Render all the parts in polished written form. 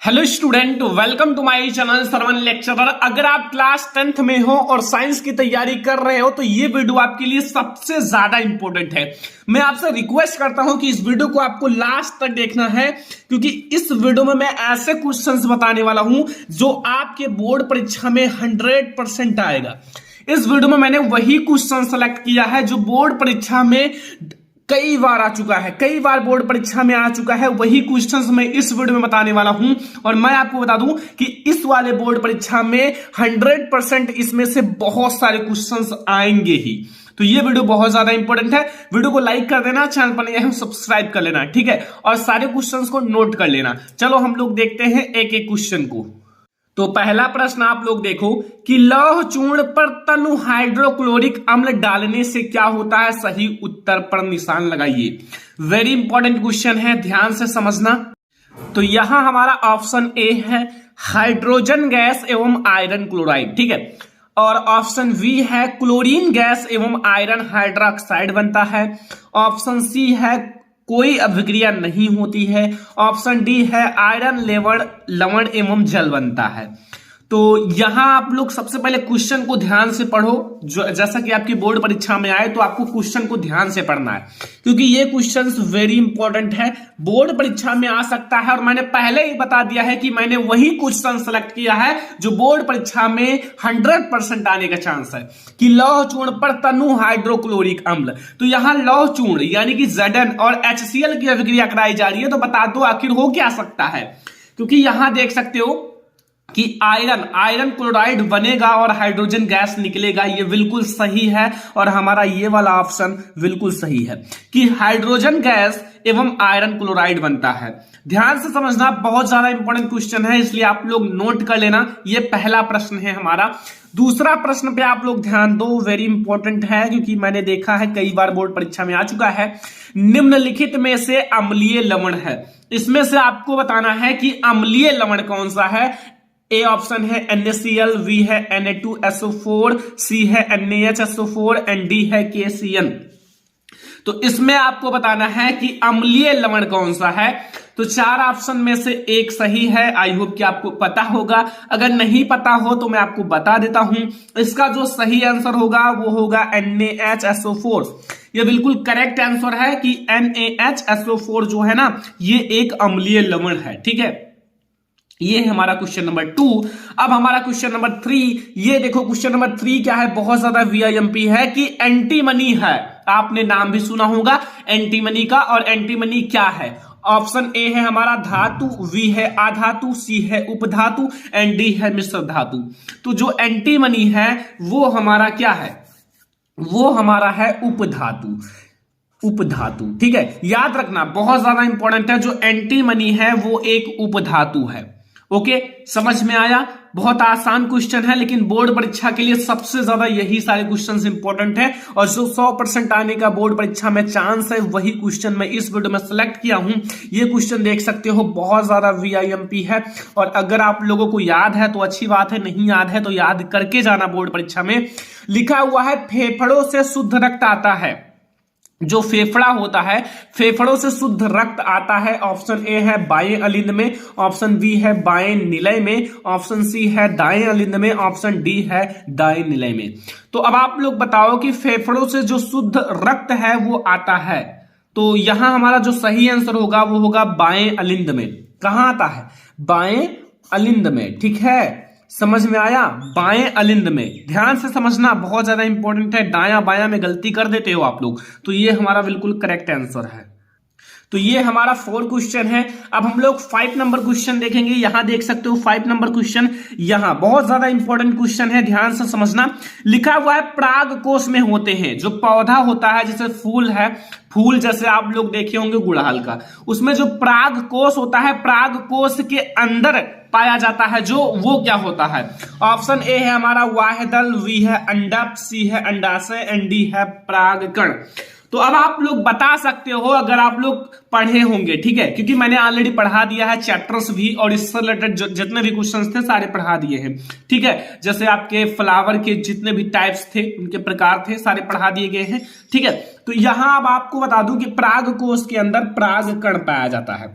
Hello student, welcome to my channel Sarvan lecturer. अगर आप class 10th में हो और साइंस की तैयारी कर रहे हो तो ये वीडियो आपके लिए सबसे ज्यादा इंपॉर्टेंट है। मैं आपसे रिक्वेस्ट करता हूं कि इस वीडियो को आपको लास्ट तक देखना है, क्योंकि इस वीडियो में मैं ऐसे क्वेश्चंस बताने वाला हूं जो आपके बोर्ड परीक्षा में 100% आएगा। इस वीडियो में मैंने वही क्वेश्चन सेलेक्ट किया है जो बोर्ड परीक्षा में कई बार आ चुका है, कई बार बोर्ड परीक्षा में आ चुका है। वही क्वेश्चंस मैं इस वीडियो में बताने वाला हूं और मैं आपको बता दूं कि इस वाले बोर्ड परीक्षा में 100% इसमें से बहुत सारे क्वेश्चंस आएंगे ही। तो ये वीडियो बहुत ज्यादा इंपॉर्टेंट है। वीडियो को लाइक कर देना, चैनल पर नए हैं सब्सक्राइब कर लेना, ठीक है, और सारे क्वेश्चंस को नोट कर लेना। चलो हम लोग देखते हैं एक एक क्वेश्चन को। तो पहला प्रश्न आप लोग देखो कि लौह चूर्ण पर तनु हाइड्रोक्लोरिक अम्ल डालने से क्या होता है। सही उत्तर पर निशान लगाइए। वेरी इंपॉर्टेंट क्वेश्चन है, ध्यान से समझना। तो यहां हमारा ऑप्शन ए है हाइड्रोजन गैस एवं आयरन क्लोराइड, ठीक है, और ऑप्शन बी है क्लोरीन गैस एवं आयरन हाइड्रोक्साइड बनता है। ऑप्शन सी है कोई अभिक्रिया नहीं होती है। ऑप्शन डी है आयरन लवण एवं जल बनता है। तो यहां आप लोग सबसे पहले क्वेश्चन को ध्यान से पढ़ो। जैसा कि आपकी बोर्ड परीक्षा में आए तो आपको क्वेश्चन को ध्यान से पढ़ना है, क्योंकि ये क्वेश्चन वेरी इंपॉर्टेंट है, बोर्ड परीक्षा में आ सकता है। और मैंने पहले ही बता दिया है कि मैंने वही क्वेश्चन सेलेक्ट किया है जो बोर्ड परीक्षा में 100% आने का चांस है, कि लौह चूर्ण पर तनु हाइड्रोक्लोरिक अम्ल। तो यहां लौह चूर्ण यानी कि Zn और HCl की अभिक्रिया कराई जा रही है, तो बता दो आखिर हो क्या सकता है। क्योंकि यहां देख सकते हो कि आयरन क्लोराइड बनेगा और हाइड्रोजन गैस निकलेगा। ये बिल्कुल सही है और हमारा ये वाला ऑप्शन बिल्कुल सही है कि हाइड्रोजन गैस एवं आयरन क्लोराइड बनता है। ध्यान से समझना, बहुत ज्यादा इंपॉर्टेंट क्वेश्चन है, इसलिए आप लोग नोट कर लेना। ये पहला प्रश्न है हमारा। दूसरा प्रश्न पे आप लोग ध्यान दो, वेरी इंपॉर्टेंट है, क्योंकि मैंने देखा है कई बार बोर्ड परीक्षा में आ चुका है। निम्नलिखित में से अम्लीय लवण है, इसमें से आपको बताना है कि अम्लीय लवण कौन सा है। ए ऑप्शन है NaCl, बी है Na2SO4, सी है NaHSO4 एंड डी है KCN। तो इसमें आपको बताना है कि अम्लीय लवण कौन सा है। तो चार ऑप्शन में से एक सही है। आई होप कि आपको पता होगा। अगर नहीं पता हो तो मैं आपको बता देता हूं। इसका जो सही आंसर होगा वो होगा NaHSO4। ये बिल्कुल करेक्ट आंसर है कि NaHSO4 जो है ना, ये एक अम्लीय लवण है, ठीक है। ये है हमारा क्वेश्चन नंबर 2। अब हमारा क्वेश्चन नंबर 3, ये देखो क्वेश्चन नंबर 3 क्या है, बहुत ज्यादा VIMP है कि एंटीमनी है। आपने नाम भी सुना होगा एंटीमनी का। और एंटीमनी क्या है? ऑप्शन ए है हमारा धातु, बी है आधातु, सी है उपधातु एंड डी है मिश्र धातु। तो जो एंटीमनी है वो हमारा क्या है, वो हमारा है उपधातु, उपधातु, ठीक है। याद रखना, बहुत ज्यादा इंपॉर्टेंट है। जो एंटीमनी है वो एक उपधातु है। ओके, समझ में आया। बहुत आसान क्वेश्चन है, लेकिन बोर्ड परीक्षा के लिए सबसे ज्यादा यही सारे क्वेश्चंस इंपॉर्टेंट है। और जो 100% आने का बोर्ड परीक्षा में चांस है, वही क्वेश्चन मैं इस वीडियो में सेलेक्ट किया हूं। ये क्वेश्चन देख सकते हो, बहुत ज्यादा VIMP है। और अगर आप लोगों को याद है तो अच्छी बात है, नहीं याद है तो याद करके जाना। बोर्ड परीक्षा में लिखा हुआ है फेफड़ों से शुद्ध रक्त आता है। जो फेफड़ा होता है, फेफड़ों से शुद्ध रक्त आता है। ऑप्शन ए है बाएं अलिंद में, ऑप्शन बी है बाएं निलय में, ऑप्शन सी है दाएं अलिंद में, ऑप्शन डी है दाएं निलय में। तो अब आप लोग बताओ कि फेफड़ों से जो शुद्ध रक्त है वो आता है। तो यहां हमारा जो सही आंसर होगा वो होगा बाएं अलिंद में। कहां आता है? बाएं अलिंद में, ठीक है। समझ में आया? बाएं अलिंद में। ध्यान से समझना, बहुत ज्यादा इंपॉर्टेंट है। दायां बायां में गलती कर देते हो आप लोग, तो ये हमारा बिल्कुल करेक्ट आंसर है। तो ये हमारा 4 क्वेश्चन है। अब हम लोग 5 नंबर क्वेश्चन देखेंगे। यहां देख सकते हो 5 नंबर क्वेश्चन, यहां बहुत ज्यादा इंपॉर्टेंट क्वेश्चन है, ध्यान से समझना। लिखा हुआ है पराग कोश में होते हैं। जो पौधा होता है, जैसे फूल है, फूल जैसे आप लोग देखे होंगे गुड़हल का, उसमें जो पराग कोश होता है, पराग कोश के अंदर पाया जाता है जो, वो क्या होता है? ऑप्शन ए है हमारा वाहिदल, बी है अंडक, सी है अंडाशय एंड डी है परागकण। तो अब आप लोग बता सकते हो अगर आप लोग पढ़े होंगे, ठीक है, क्योंकि मैंने ऑलरेडी पढ़ा दिया है चैप्टर्स भी, और इससे रिलेटेड जितने भी क्वेश्चंस थे सारे पढ़ा दिए हैं, ठीक है। जैसे आपके फ्लावर के जितने भी टाइप्स थे, उनके प्रकार थे, सारे पढ़ा दिए गए हैं, ठीक है। तो यहां अब आपको बता दूं कि पराग कोश के अंदर परागकण पाया जाता है।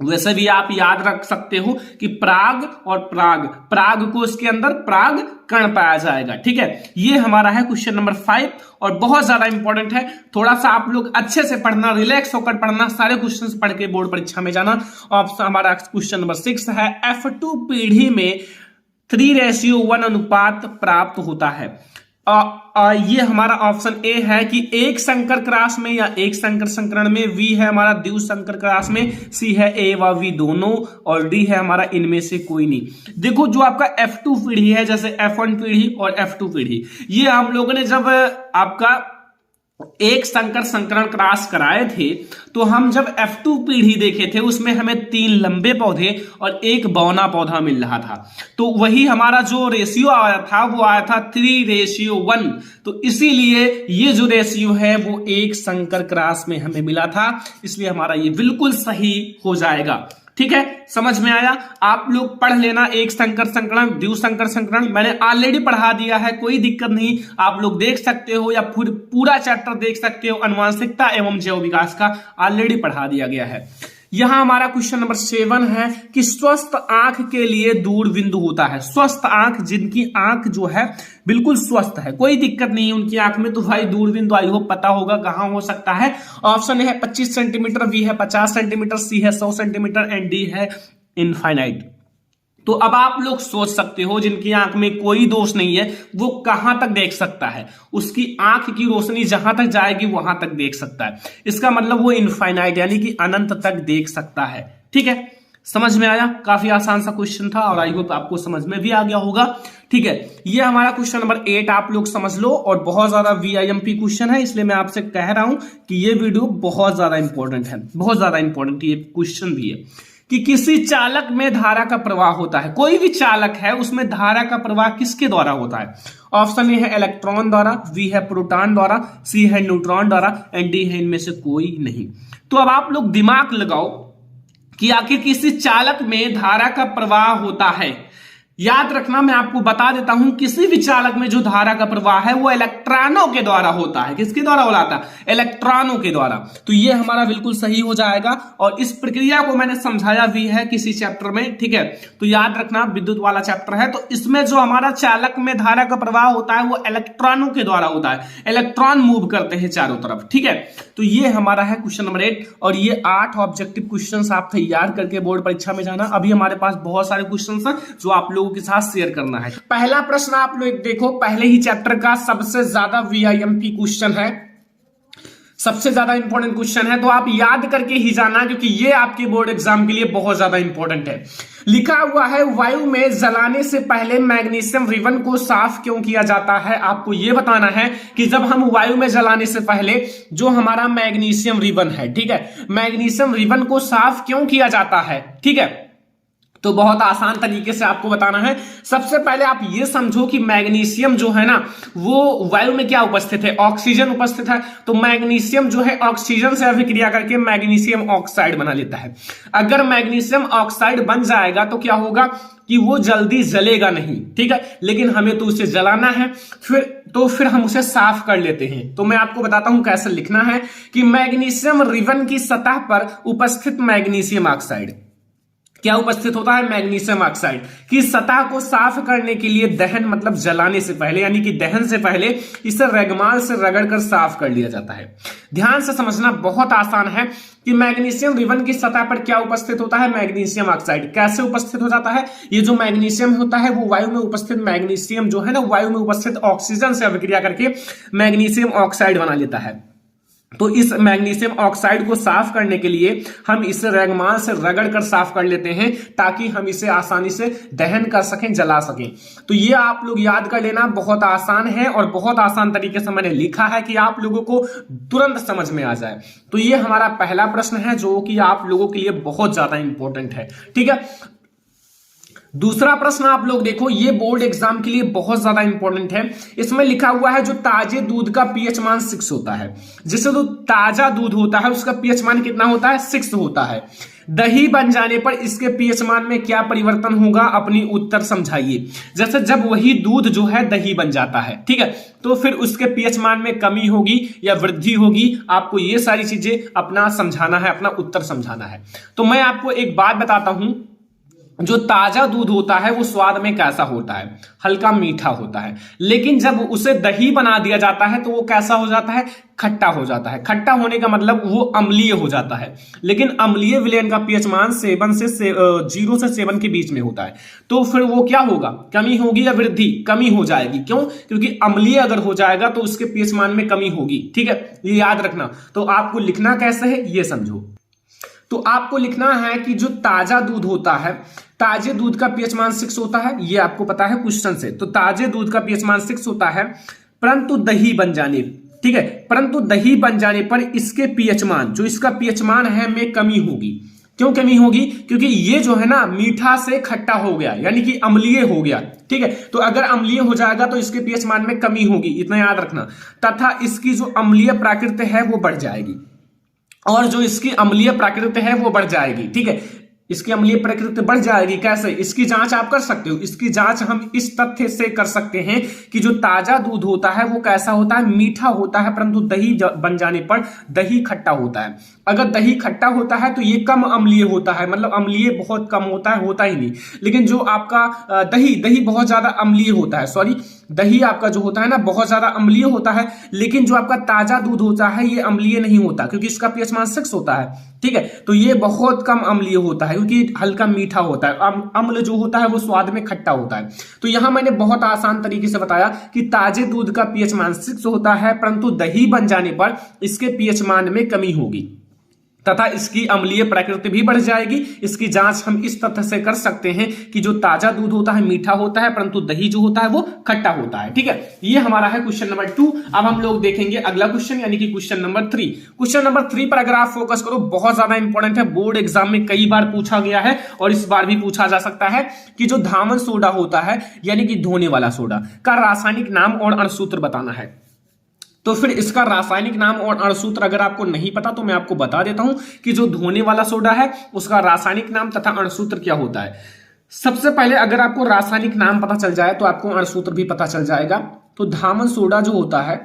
वैसे भी आप याद रख सकते हो कि प्राग और प्राग, प्राग को इसके अंदर प्राग कण पाया जाएगा। ठीक है, ये हमारा है क्वेश्चन नंबर 5 और बहुत ज्यादा इंपॉर्टेंट है। थोड़ा सा आप लोग अच्छे से पढ़ना, रिलैक्स होकर पढ़ना, सारे क्वेश्चंस पढ़ के बोर्ड परीक्षा में जाना। ऑप्शन हमारा क्वेश्चन नंबर 6 है, F2 पीढ़ी में 3:1 अनुपात प्राप्त होता है। ये हमारा ऑप्शन ए है कि एक संकर क्रास में या एक संकर संकरण में, V है हमारा द्वितीय संकर क्रास में, C है A व V दोनों, और D है हमारा इनमें से कोई नहीं। देखो जो आपका F2 पीढ़ी है, जैसे F1 पीढ़ी और F2 पीढ़ी, ये हम लोगों ने जब आपका एक संकर संकरण क्रॉस कराए थे तो हम जब F2 पीढ़ी देखे थे उसमें हमें 3 लंबे पौधे और 1 बौना पौधा मिल रहा था। तो वही हमारा जो रेशियो आया था वो आया था 3:1। तो इसीलिए ये जो रेशियो है वो एक संकर क्रॉस में हमें मिला था, इसलिए हमारा ये बिल्कुल सही हो जाएगा। ठीक है, समझ में आया? आप लोग पढ़ लेना एक संकर संकरण, द्वितीय संकर संकरण मैंने ऑलरेडी पढ़ा दिया है, कोई दिक्कत नहीं। आप लोग देख सकते हो या पूरा चैप्टर देख सकते हो, आनुवंशिकता एवं जैव विकास का ऑलरेडी पढ़ा दिया गया है। यहां हमारा क्वेश्चन नंबर 7 है कि स्वस्थ आंख के लिए दूर बिंदु होता है। स्वस्थ आंख, जिनकी आंख जो है बिल्कुल स्वस्थ है, कोई दिक्कत नहीं है उनकी आंख में, तो भाई दूर बिंदु आई हो पता होगा कहां हो सकता है। ऑप्शन ए है 25 सेंटीमीटर, बी है 50 सेंटीमीटर, सी है 100 सेंटीमीटर एंड डी है इनफाइनाइट। तो अब आप लोग सोच सकते हो जिनकी आंख में कोई दोष नहीं है वो कहां तक देख सकता है, उसकी आंख की रोशनी जहां तक जाएगी वहां तक देख सकता है। इसका मतलब वो इनफाइनाइट यानी कि अनंत तक देख सकता है। ठीक है, समझ में आया? काफी आसान सा क्वेश्चन था और आई होप आपको समझ में भी आ गया होगा। ठीक है, ये हमारा क्वेश्चन नंबर 8 आप लोग समझ लो, और बहुत ज्यादा VIMP क्वेश्चन है, इसलिए मैं आपसे कह रहा हूं कि ये वीडियो बहुत ज्यादा इंपॉर्टेंट है, बहुत ज्यादा इंपॉर्टेंट ये क्वेश्चन भी है कि किसी चालक में धारा का प्रवाह होता है। कोई भी चालक है उसमें धारा का प्रवाह किसके द्वारा होता है? ऑप्शन ए है इलेक्ट्रॉन द्वारा, बी है प्रोटॉन द्वारा, सी है न्यूट्रॉन द्वारा एंड डी है इनमें से कोई नहीं। तो अब आप लोग दिमाग लगाओ कि आखिर किसी चालक में धारा का प्रवाह होता है। याद रखना, मैं आपको बता देता हूं, किसी भी चालक में जो धारा का प्रवाह है वो इलेक्ट्रॉनों के द्वारा होता है। किसके द्वारा होता है? इलेक्ट्रॉनों के द्वारा। तो ये हमारा बिल्कुल सही हो जाएगा, और इस प्रक्रिया को मैंने समझाया भी है किसी चैप्टर में। ठीक है, तो याद रखना विद्युत वाला चैप्टर है, तो इसमें जो हमारा चालक में धारा का प्रवाह होता है वो इलेक्ट्रॉनों के द्वारा होता है। इलेक्ट्रॉन मूव करते हैं चारों तरफ। ठीक है, तो ये हमारा है क्वेश्चन नंबर 8, और ये 8 ऑब्जेक्टिव क्वेश्चंस आप तैयार करके बोर्ड परीक्षा में जाना। अभी हमारे पास बहुत सारे क्वेश्चंस हैं जो आप लोगों के साथ शेयर करना है। पहला प्रश्न आप लोग देखो, पहले ही चैप्टर का सबसे ज्यादा VIMP क्वेश्चन है, सबसे ज्यादा इंपॉर्टेंट क्वेश्चन है, तो आप याद करके ही जाना क्योंकि ये आपके बोर्ड एग्जाम के लिए बहुत ज्यादा इंपॉर्टेंट है। लिखा हुआ है वायु में जलाने से पहले मैग्नीशियम रिबन को साफ क्यों किया जाता है। आपको यह बताना है कि जब हम वायु में जलाने से पहले जो हमारा मैग्नीशियम रिबन है, ठीक है, मैग्नीशियम रिबन को साफ क्यों किया जाता है। ठीक है, तो बहुत आसान तरीके से आपको बताना है। सबसे पहले आप ये समझो कि मैग्नीशियम जो है ना वो वायु में क्या उपस्थित है? ऑक्सीजन उपस्थित है। तो मैग्नीशियम जो है ऑक्सीजन से अभिक्रिया करके मैग्नीशियम ऑक्साइड बना लेता है। अगर मैग्नीशियम ऑक्साइड बन जाएगा तो क्या होगा कि वो जल्दी जलेगा नहीं। ठीक है, लेकिन हमें तो उसे जलाना है, फिर हम उसे साफ कर लेते हैं। तो मैं आपको बताता हूं कैसे लिखना है कि मैग्नीशियम रिबन की सतह पर उपस्थित मैग्नीशियम ऑक्साइड क्या उपस्थित होता है? मैग्नीशियम ऑक्साइड की सतह को साफ करने के लिए दहन मतलब जलाने से पहले यानी कि दहन से पहले इसे रेगमाल से रगड़कर साफ कर लिया जाता है। ध्यान से समझना, बहुत आसान है कि मैग्नीशियम रिबन की सतह पर क्या उपस्थित होता है? Magnesium oxide. कैसे उपस्थित हो जाता है? ये जो मैग्नीशियम होता है वो वायु में उपस्थित मैग्नीशियम जो है ना वायु में उपस्थित ऑक्सीजन से अभिक्रिया करके मैग्नीशियम ऑक्साइड बना लेता है। तो इस मैग्नीशियम ऑक्साइड को साफ करने के लिए हम इसे रेगमाल से रगड़कर साफ कर लेते हैं ताकि हम इसे आसानी से दहन कर सकें, जला सकें। तो ये आप लोग याद कर लेना, बहुत आसान है और बहुत आसान तरीके से मैंने लिखा है कि आप लोगों को तुरंत समझ में आ जाए। तो ये हमारा पहला प्रश्न है जो कि आप लोगों के लिए बहुत ज्यादा इंपॉर्टेंट है। ठीक है, दूसरा प्रश्न आप लोग देखो, ये बोर्ड एग्जाम के लिए बहुत ज्यादा इंपॉर्टेंट है। इसमें लिखा हुआ है जो ताजे दूध का पीएच मान 6 होता है, जिससे जो ताजा दूध होता है उसका पीएच मान कितना होता है, 6 होता है। दही बन जाने पर इसके पीएच मान में क्या परिवर्तन होगा, अपनी उत्तर समझाइए। जैसे जब वही दूध जो है दही बन जाता है, ठीक है, तो फिर उसके पीएच मान में कमी होगी या वृद्धि होगी, आपको ये सारी चीजें अपना समझाना है, अपना उत्तर समझाना है। तो मैं आपको एक बात बताता हूं, जो ताजा दूध होता है वो स्वाद में कैसा होता है, हल्का मीठा होता है। लेकिन जब उसे दही बना दिया जाता है तो वो कैसा हो जाता है, खट्टा हो जाता है। खट्टा होने का मतलब वो अम्लीय हो जाता है। लेकिन अम्लीय विलयन का पीएच मान 0 से 7 के बीच में होता है। तो फिर वो क्या होगा, कमी होगी या वृद्धि, कमी हो जाएगी। क्यों, क्योंकि अम्लीय अगर हो जाएगा तो उसके पीएच मान में कमी होगी। ठीक है, ये याद रखना। तो आपको लिखना कैसे है ये समझो। तो आपको लिखना है कि जो ताजा दूध होता है, ताजे दूध का पीएच मान 6 होता है, ये आपको पता है क्वेश्चन से। तो ताजे दूध का पीएच मान 6 होता है, परंतु दही बन जाने, ठीक है, परंतु दही बन जाने पर इसके पीएच मान, जो इसका पीएच मान है, में कमी होगी। क्यों कमी होगी, क्योंकि ये जो है ना मीठा से खट्टा हो गया, यानी कि अम्लीय हो गया। ठीक है, तो अगर अम्लीय हो जाएगा तो इसके पीएच मान में कमी होगी, इतना याद रखना। तथा इसकी जो अम्लीय प्रकृति है वो बढ़ जाएगी, और जो इसकी अम्लीय प्रकृति है वो बढ़ जाएगी। ठीक है, इसकी अम्लीय प्रकृति बढ़ जाएगी। कैसे, इसकी जांच आप कर सकते हो। इसकी जांच हम इस तथ्य से कर सकते हैं कि जो ताजा दूध होता है वो कैसा होता है, मीठा होता है, परंतु दही बन जाने पर दही खट्टा होता है। अगर दही खट्टा होता है तो ये कम अम्लीय होता है, मतलब अम्लीय बहुत कम होता है, होता ही नहीं। लेकिन जो आपका दही बहुत ज्यादा अम्लीय होता है, सॉरी, दही आपका जो होता है ना बहुत ज्यादा अम्लीय होता है। लेकिन जो आपका ताजा दूध होता है ये अम्लीय नहीं होता, क्योंकि इसका पीएच मान 6 होता है। ठीक है, तो ये बहुत कम अम्लीय होता है, क्योंकि हल्का मीठा होता है। अम्ल जो होता है वो स्वाद में खट्टा होता है। तो यहां मैंने बहुत आसान तरीके से बताया कि ताजे दूध का पीएच मान 6 होता है, परंतु दही बन जाने पर इसके पीएच मान में कमी होगी, तथा इसकी अम्लीय प्रकृति भी बढ़ जाएगी। इसकी जांच हम इस तथ्य से कर सकते हैं कि जो ताजा दूध होता है मीठा होता है, परंतु दही जो होता है वो खट्टा होता है। ठीक है, ये हमारा है क्वेश्चन नंबर 2। अब हम लोग देखेंगे अगला क्वेश्चन, यानी कि क्वेश्चन नंबर 3। क्वेश्चन नंबर 3 पर अगर आप फोकस करो, बहुत ज्यादा इंपॉर्टेंट है, बोर्ड एग्जाम में कई बार पूछा गया है और इस बार भी पूछा जा सकता है कि जो धामन सोडा होता है, यानी कि धोने वाला सोडा, का रासायनिक नाम और अणुसूत्र बताना है। तो फिर इसका रासायनिक नाम और अणुसूत्र अगर आपको नहीं पता तो मैं आपको बता देता हूं कि जो धोने वाला सोडा है उसका रासायनिक नाम तथा अणुसूत्र क्या होता है। सबसे पहले अगर आपको रासायनिक नाम पता चल जाए तो आपको अणुसूत्र भी पता चल जाएगा। तो धामन सोडा जो होता है,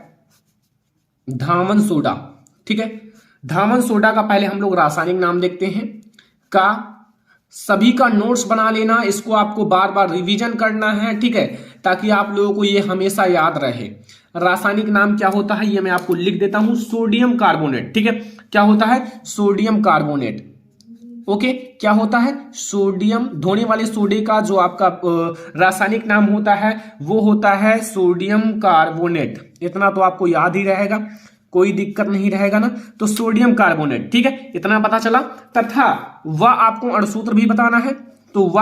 धामन सोडा, ठीक है, धामन सोडा का पहले हम लोग रासायनिक नाम देखते हैं। का सभी का नोट्स बना लेना, इसको आपको बार बार रिवीजन करना है, ठीक है, ताकि आप लोगों को ये हमेशा याद रहे। रासायनिक नाम क्या होता है ये मैं आपको लिख देता हूं, सोडियम कार्बोनेट। ठीक है, क्या होता है, सोडियम कार्बोनेट। ओके, क्या होता है, सोडियम, धोने वाले सोडे का जो आपका रासायनिक नाम होता है वो होता है सोडियम कार्बोनेट। इतना तो आपको याद ही रहेगा, कोई दिक्कत नहीं रहेगा ना। तो सोडियम कार्बोनेट, ठीक है, इतना पता चला। तथा वह आपको अणुसूत्र भी बताना है, तो वह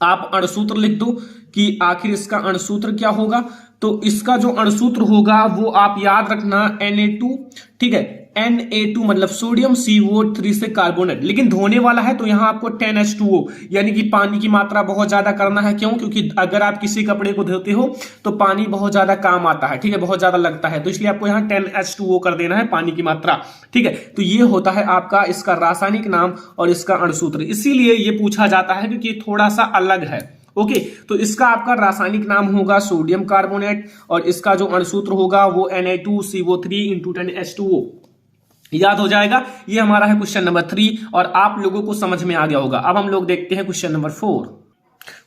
आप अणुसूत्र लिख दो कि आखिर इसका अणुसूत्र क्या होगा। तो इसका जो अणुसूत्र होगा वो आप याद रखना Na2, ठीक है, Na2 मतलब सोडियम CO3 से कार्बोनेट। लेकिन धोने वाला है तो यहां आपको 10H2O, यानी कि पानी की मात्रा बहुत ज्यादा करना है। क्यों, क्योंकि अगर आप किसी कपड़े को धोते हो तो पानी बहुत ज्यादा काम आता है, ठीक है, बहुत ज्यादा लगता है, तो इसलिए आपको यहाँ 10H2O कर देना है, पानी की मात्रा। ठीक है, तो ये होता है आपका इसका रासायनिक नाम और इसका अणुसूत्र। इसीलिए ये पूछा जाता है क्योंकि थोड़ा सा अलग है। ओके, तो इसका आपका रासायनिक नाम होगा सोडियम कार्बोनेट और इसका जो अणुसूत्र होगा वो Na2CO3 × 10H2O। याद हो जाएगा। ये हमारा है क्वेश्चन नंबर 3 और आप लोगों को समझ में आ गया होगा। अब हम लोग देखते हैं क्वेश्चन नंबर 4।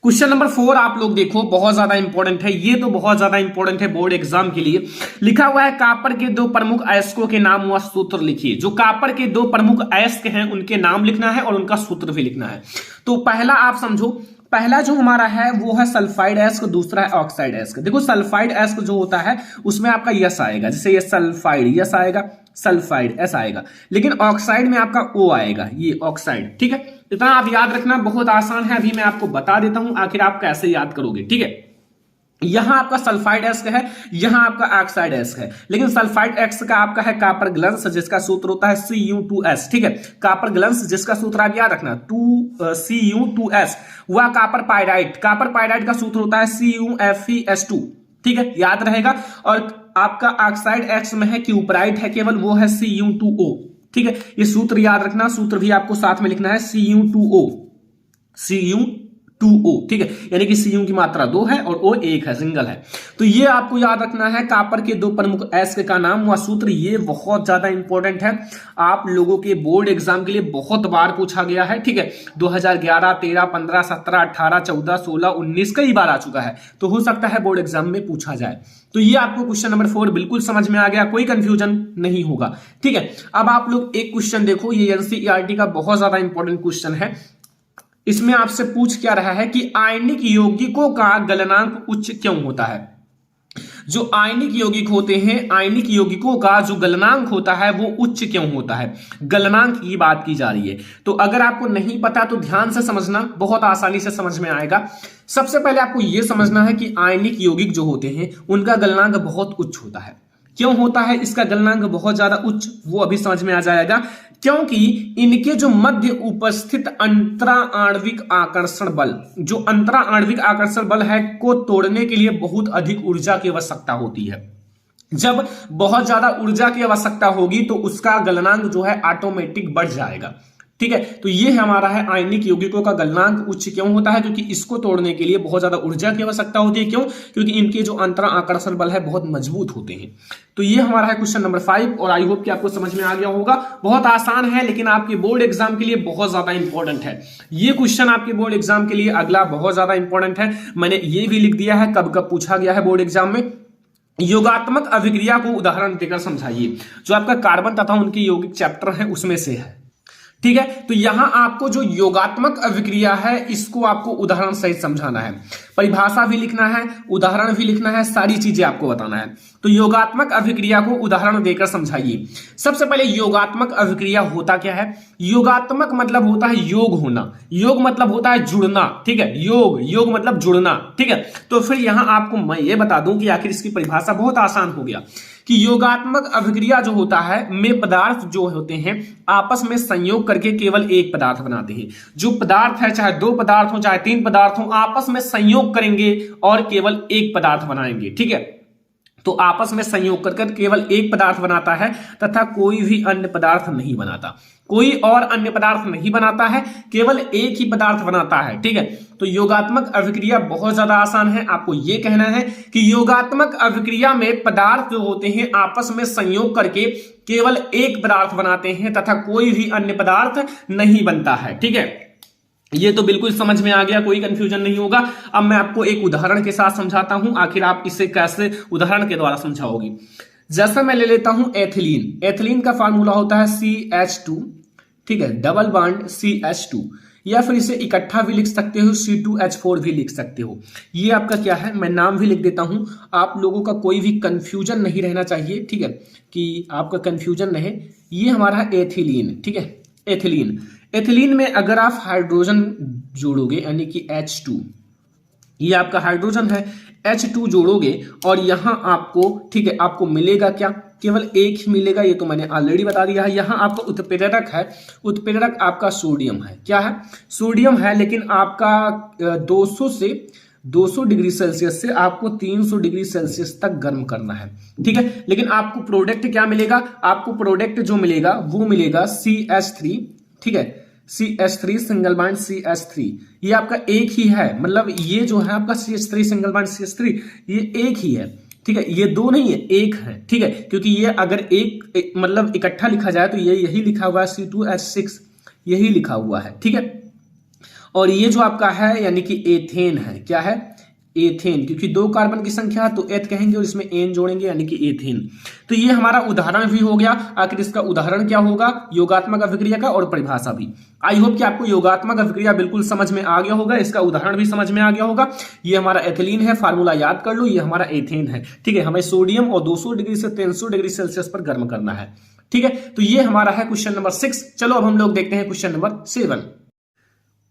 क्वेश्चन नंबर 4 आप लोग देखो, बहुत ज्यादा इंपॉर्टेंट है, ये तो बहुत ज्यादा इंपॉर्टेंट है बोर्ड एग्जाम के लिए। लिखा हुआ है कापर के 2 प्रमुख अयस्कों के नाम व सूत्र लिखिए। जो कापर के 2 प्रमुख अयस्क हैं उनके नाम लिखना है और उनका सूत्र भी लिखना है। तो पहला आप समझो, पहला जो हमारा है वो है सल्फाइड एस्क, दूसरा है ऑक्साइड एस्क। देखो सल्फाइड एस्क जो होता है उसमें आपका यस आएगा, जैसे ये सल्फाइड यस आएगा, सल्फाइड एस आएगा। लेकिन ऑक्साइड में आपका ओ आएगा, ये ऑक्साइड। ठीक है, इतना आप याद रखना, बहुत आसान है। अभी मैं आपको बता देता हूं आखिर आप कैसे याद करोगे। ठीक है, यहां आपका सल्फाइड एस्क है, यहां आपका ऑक्साइड एस्क है, लेकिन सल्फाइड एस्क का आपका है कॉपर ग्लन्स, जिसका सूत्र होता है Cu2S। ठीक है, कॉपर ग्लन्स जिसका सूत्र आप याद रखना Cu2S। वह कॉपर पाइराइट, कॉपर पाइराइट का सूत्र होता है CuFeS2। ठीक है, याद रहेगा। और आपका ऑक्साइड एक्स में है क्यूपराइट है केवल, वो है Cu2O। ठीक है, ये सूत्र याद रखना, सूत्र भी आपको साथ में लिखना है Cu2O, Cu2O। ठीक है, यानी कि Cu की मात्रा 2 है और O 1 है, सिंगल है। तो ये आपको याद रखना है कॉपर के दो प्रमुख एस्क का नाम व सूत्र। ये बहुत ज्यादा इंपॉर्टेंट है, आप लोगों के बोर्ड एग्जाम के लिए बहुत बार पूछा गया है। ठीक है, 2011, 13, 15, 17, 18, 14, 16, 19 कई बार आ चुका है, तो हो सकता है बोर्ड एग्जाम में पूछा जाए। तो ये आपको क्वेश्चन नंबर 4 बिल्कुल समझ में आ गया, कोई कंफ्यूजन नहीं होगा। ठीक है, अब आप लोग एक क्वेश्चन देखो, ये एनसीईआरटी का बहुत ज्यादा इंपॉर्टेंट क्वेश्चन है। इसमें आपसे पूछ क्या रहा है कि आयनिक यौगिकों का गलनांक उच्च क्यों होता है। जो आयनिक यौगिक होते हैं, आयनिक यौगिकों का जो गलनांक होता है वो उच्च क्यों होता है, गलनांक की बात की जा रही है। तो अगर आपको नहीं पता तो ध्यान से समझना, बहुत आसानी से समझ में आएगा। सबसे पहले आपको यह समझना है कि आयनिक यौगिक जो होते हैं उनका गलनांक बहुत उच्च होता है। क्यों होता है इसका गलनांक बहुत ज्यादा उच्च, वो अभी समझ में आ जाएगा। क्योंकि इनके जो मध्य उपस्थित अंतरा आणविक आकर्षण बल, जो अंतरा आणविक आकर्षण बल है को तोड़ने के लिए बहुत अधिक ऊर्जा की आवश्यकता होती है। जब बहुत ज्यादा ऊर्जा की आवश्यकता होगी तो उसका गलनांक जो है ऑटोमेटिक बढ़ जाएगा। ठीक है, तो ये हमारा है आयनिक यौगिकों का गलनांक उच्च क्यों होता है, क्योंकि इसको तोड़ने के लिए बहुत ज्यादा ऊर्जा की आवश्यकता होती है। क्यों? क्योंकि इनके जो अंतरा आकर्षण बल है बहुत मजबूत होते हैं। तो ये हमारा है क्वेश्चन नंबर 5 और आई होप कि आपको समझ में आ गया होगा। बहुत आसान है लेकिन आपके बोर्ड एग्जाम के लिए बहुत ज्यादा इंपॉर्टेंट है। ये क्वेश्चन आपके बोर्ड एग्जाम के लिए अगला बहुत ज्यादा इंपॉर्टेंट है। मैंने ये भी लिख दिया है कब कब पूछा गया है बोर्ड एग्जाम में। योगात्मक अभिक्रिया को उदाहरण देकर समझाइए। जो आपका कार्बन तथा उनके यौगिक चैप्टर है उसमें से है। ठीक है, तो यहां आपको जो योगात्मक अभिक्रिया है इसको आपको उदाहरण सहित समझाना है, परिभाषा भी लिखना है, उदाहरण भी लिखना है, सारी चीजें आपको बताना है। तो योगात्मक अभिक्रिया को उदाहरण देकर समझाइए। सबसे पहले योगात्मक अभिक्रिया होता क्या है? योगात्मक मतलब होता है योग होना, योग मतलब होता है जुड़ना। ठीक है, योग मतलब जुड़ना। ठीक है, तो फिर यहां आपको मैं ये बता दूं कि आखिर इसकी परिभाषा बहुत आसान हो गया कि योगात्मक अभिक्रिया जो होता है में पदार्थ जो होते हैं आपस में संयोग करके केवल एक पदार्थ बनाते हैं। जो पदार्थ है, चाहे 2 पदार्थ हो चाहे 3 पदार्थ हो, आपस में संयोग करेंगे और केवल एक पदार्थ बनाएंगे। ठीक है, तो आपस में संयोग कर केवल एक पदार्थ बनाता है तथा कोई भी अन्य पदार्थ नहीं बनाता, कोई और अन्य पदार्थ नहीं बनाता है, केवल एक ही पदार्थ बनाता है। ठीक है, तो योगात्मक अभिक्रिया बहुत ज्यादा आसान है। आपको यह कहना है कि योगात्मक अभिक्रिया में पदार्थ जो होते हैं आपस में संयोग करके केवल एक पदार्थ बनाते हैं तथा कोई भी अन्य पदार्थ नहीं बनता है। ठीक है, ये तो बिल्कुल समझ में आ गया, कोई कंफ्यूजन नहीं होगा। अब मैं आपको एक उदाहरण के साथ समझाता हूं, आखिर आप इसे कैसे उदाहरण के द्वारा समझाओगी। जैसा मैं ले लेता हूं एथिलीन। एथिलीन का फार्मूला होता है CH2। ठीक है, डबल बॉन्ड CH2, या फिर इसे इकट्ठा भी लिख सकते हो, C2H4 भी लिख सकते हो। ये आपका क्या है, मैं नाम भी लिख देता हूं, आप लोगों का कोई भी कंफ्यूजन नहीं रहना चाहिए। ठीक है, कि आपका कंफ्यूजन रहे। ये हमारा है एथिलीन। ठीक है, एथिलीन। एथिलीन में अगर आप हाइड्रोजन जोड़ोगे यानी कि H2, ये आपका हाइड्रोजन है, H2 जोड़ोगे और यहां आपको, ठीक है, आपको मिलेगा क्या, केवल एक ही मिलेगा। ये तो मैंने ऑलरेडी बता दिया है। यहां आपका उत्प्रेरक है, उत्प्रेरक आपका सोडियम है। क्या है? सोडियम है, लेकिन आपका 200 डिग्री सेल्सियस से आपको 300 डिग्री सेल्सियस तक गर्म करना है। ठीक है, लेकिन आपको प्रोडक्ट क्या मिलेगा? आपको प्रोडक्ट जो मिलेगा वो मिलेगा CH3। ठीक है, CH3 सिंगल बॉन्ड CH3, ये आपका एक ही है, मतलब ये जो है आपका CH3 सिंगल बॉन्ड CH3 ये एक ही है। ठीक है, ये 2 नहीं है, एक है। ठीक है, क्योंकि ये अगर एक मतलब इकट्ठा लिखा जाए तो ये यही लिखा हुआ है C2H6, यही लिखा हुआ है। ठीक है, और ये जो आपका है यानी कि एथेन है। क्या है? एथेन, क्योंकि 2 कार्बन की संख्या तो एथ कहेंगे और इसमें एन जोड़ेंगे यानी कि एथेन। तो ये हमारा उदाहरण भी हो गया। आखिर इसका उदाहरण क्या होगा योगात्मक अभिक्रिया का, और परिभाषा भी। आई होप कि आपको योगात्मक अभिक्रिया बिल्कुल समझ में आ गया होगा, इसका उदाहरण भी समझ में आ गया होगा। ये हमारा एथिलीन है, फार्मूला याद कर लो, ये हमारा एथेन है। ठीक है, हमें सोडियम और 200 डिग्री से 300 डिग्री सेल्सियस पर गर्म करना है। ठीक है, तो ये हमारा है क्वेश्चन नंबर 6। चलो अब हम लोग देखते हैं क्वेश्चन नंबर 7।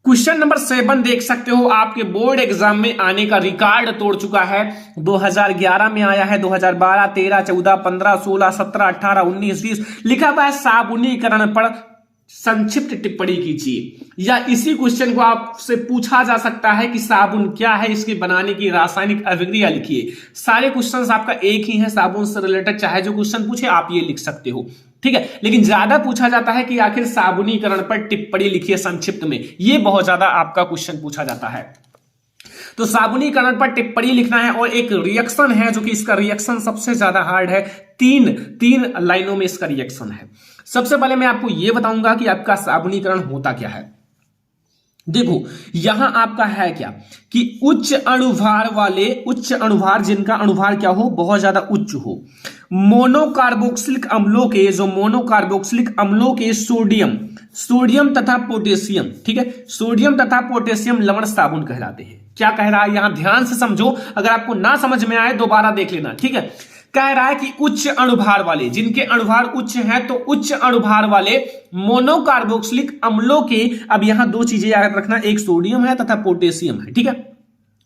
क्वेश्चन नंबर 7 देख सकते हो, आपके बोर्ड एग्जाम में आने का रिकॉर्ड तोड़ चुका है। 2011 में आया है, 2012, 13, 14, 15, 16, 17, 18, 19, 20 लिखा हुआ है साबुनीकरण पर संक्षिप्त टिप्पणी कीजिए। या इसी क्वेश्चन को आपसे पूछा जा सकता है कि साबुन क्या है, इसके बनाने की रासायनिक अभिक्रिया लिखिए। सारे क्वेश्चंस आपका एक ही है, साबुन से रिलेटेड चाहे जो क्वेश्चन पूछे आप ये लिख सकते हो, ठीक है। लेकिन ज्यादा पूछा जाता है कि आखिर साबुनीकरण पर टिप्पणी लिखिए संक्षिप्त में, ये बहुत ज्यादा आपका क्वेश्चन पूछा जाता है। तो साबुनीकरण पर टिप्पणी लिखना है और एक रिएक्शन है जो कि इसका रिएक्शन सबसे ज्यादा हार्ड है, तीन लाइनों में इसका रिएक्शन है। सबसे पहले मैं आपको यह बताऊंगा कि आपका साबुनीकरण होता क्या है। देखो यहां आपका है क्या कि उच्च अणुभार जिनका अणुभार क्या हो, बहुत ज्यादा उच्च हो, मोनोकार्बोक्सिलिक अम्लों के, जो मोनोकार्बोक्सिलिक अम्लों के सोडियम तथा पोटेशियम, ठीक है, सोडियम तथा पोटेशियम लवण साबुन कहलाते हैं। क्या कह रहा है यहां ध्यान से समझो, अगर आपको ना समझ में आए दोबारा देख लेना, ठीक है। कह रहा है कि उच्च अणुभार वाले, जिनके अणुभार उच्च हैं, तो उच्च अणुभार वाले मोनोकार्बोक्सिलिक अम्लों के, अब यहां दो चीजें याद रखना, एक सोडियम है तथा पोटेशियम है, ठीक है।